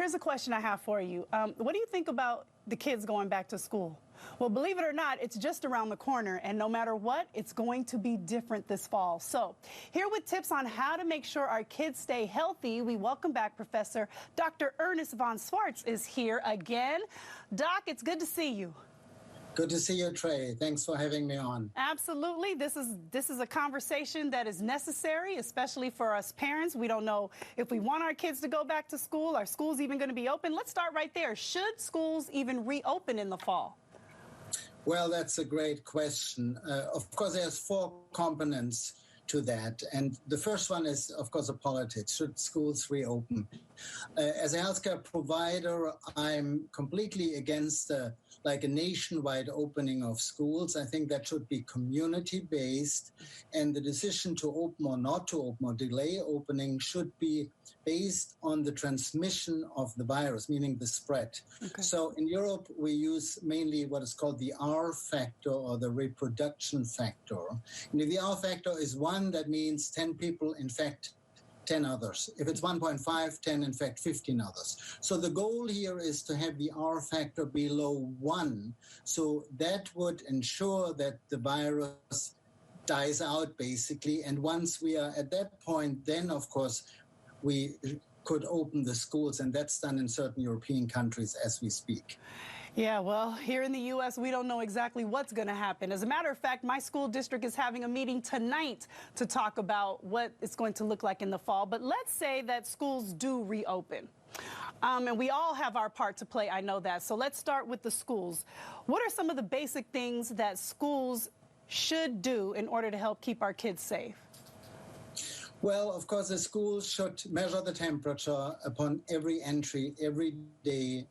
Here's a question I have for you. What do you think about the kids going back to school? Well, believe it or not, it's just around the corner, and no matter what, it's going to be different this fall. So here with tips on how to make sure our kids stay healthy, we welcome back Professor Dr. Ernst von Schwarz is here again. Doc, it's good to see you. Good to see you, Trey. Thanks for having me on. Absolutely. This is a conversation that is necessary, especially for us parents. We don't know if we want our kids to go back to school. Are schools even going to be open? Let's start right there. Should schools even reopen in the fall? Well, that's a great question. Of course, there's 4 components to that. And the first one is, of course, the politics. Should schools reopen? As a healthcare provider, I'm completely against a nationwide opening of schools. I think that should be community-based, and the decision to open or not to open or delay opening should be based on the transmission of the virus, meaning the spread. Okay. So in Europe, we use mainly what is called the R factor, or the reproduction factor. And if the R factor is 1, that means 10 people infect 10 others. If it's 1.5, 10 infect 15 others. So the goal here is to have the R factor below 1. So that would ensure that the virus dies out, basically. And once we are at that point, then, of course, we could open the schools. And that's done in certain European countries as we speak. Yeah, well, here in the U.S., we don't know exactly what's going to happen. As a matter of fact, my school district is having a meeting tonight to talk about what it's going to look like in the fall. But let's say that schools do reopen. And we all have our part to play, I know that. So let's start with the schools. What are some of the basic things that schools should do in order to help keep our kids safe? Well, of course, the schools should measure the temperature upon every entry, every day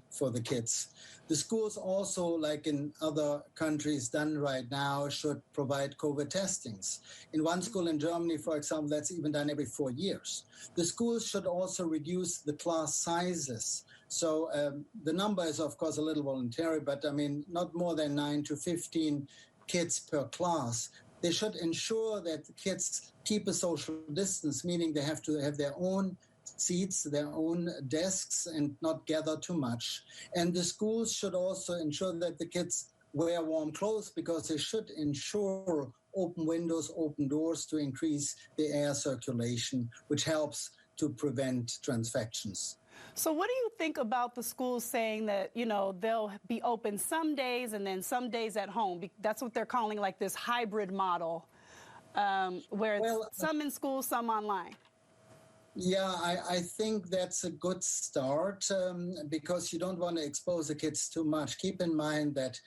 for the kids. The schools also, like in other countries done right now, should provide COVID testings. In one school in Germany, for example, that's even done every 4 years. The schools should also reduce the class sizes. So the number is, of course, a little voluntary, but I mean, not more than 9 to 15 kids per class. They should ensure that the kids keep a social distance, meaning they have to have their own seats, their own desks, and not gather too much. And the schools should also ensure that the kids wear warm clothes, because they should ensure open windows, open doors to increase the air circulation, which helps to prevent transfections. So what do you think about the schools saying that, you know, they'll be open some days and then some days at home? That's what they're calling like this hybrid model, where some in school, some online. Yeah, I think that's a good start because you don't want to expose the kids too much. Keep in mind that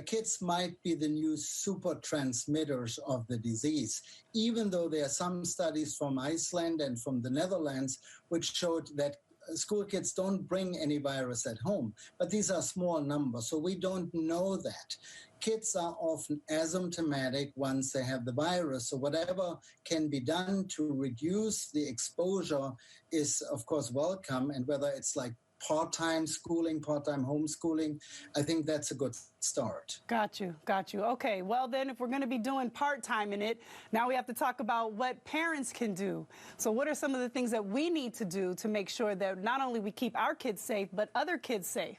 kids might be the new super transmitters of the disease, even though there are some studies from Iceland and from the Netherlands which showed that school kids don't bring any virus at home, but these are small numbers, so we don't know that. Kids are often asymptomatic once they have the virus, so whatever can be done to reduce the exposure is, of course, welcome, and whether it's like part-time schooling, part-time homeschooling, I think that's a good start. Got you. Okay, well then, if we're going to be doing part-time in it, now we have to talk about what parents can do. So what are some of the things that we need to do to make sure that not only we keep our kids safe, but other kids safe?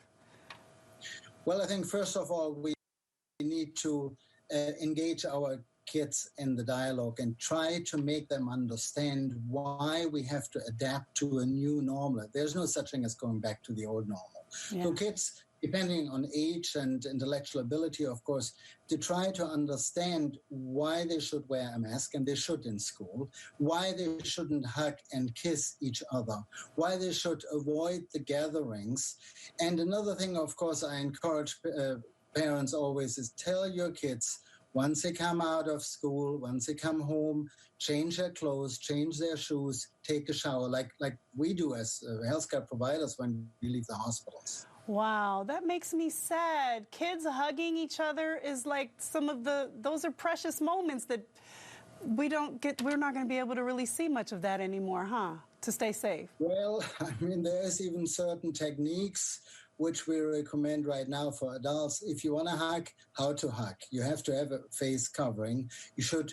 Well, I think first of all, we need to engage our kids in the dialogue and try to make them understand why we have to adapt to a new normal. There's no such thing as going back to the old normal. Yeah. So kids, depending on age and intellectual ability, of course, to try to understand why they should wear a mask, and they should in school, why they shouldn't hug and kiss each other, why they should avoid the gatherings. And another thing, of course, I encourage parents always is tell your kids, once they come out of school, once they come home, change their clothes, change their shoes, take a shower, like we do as healthcare providers when we leave the hospitals. Wow, that makes me sad. Kids hugging each other is like those are precious moments that we're not going to be able to really see much of that anymore, huh? To stay safe. Well, I mean, there's even certain techniques which we recommend right now for adults. If you want to hug, how to hug. You have to have a face covering. You should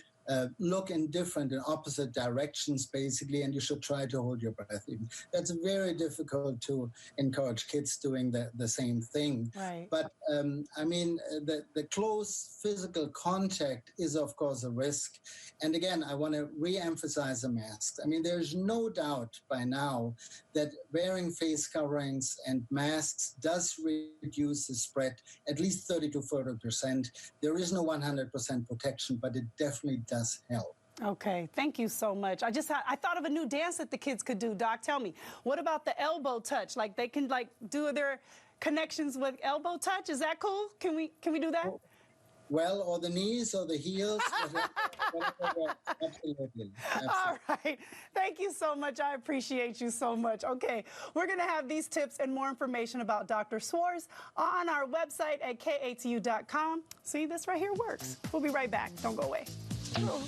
look in different and opposite directions, basically, and you should try to hold your breath. Even that's very difficult to encourage kids doing the same thing. Right. But I mean, the close physical contact is, of course, a risk. And again, I want to re-emphasize the masks. I mean, there's no doubt by now that wearing face coverings and masks does reduce the spread at least 30 to 40%. There is no 100% protection, but it definitely does help. Okay, thank you so much. I thought of a new dance that the kids could do. Doc, tell me, what about the elbow touch? Like they can do their connections with elbow touch. Is that cool? Can we do that? Well, or the knees or the heels. Absolutely. All right. Thank you so much. I appreciate you so much. Okay, we're going to have these tips and more information about Dr. Schwarz on our website at katu.com. See, this right here works. We'll be right back. Don't go away. Oh,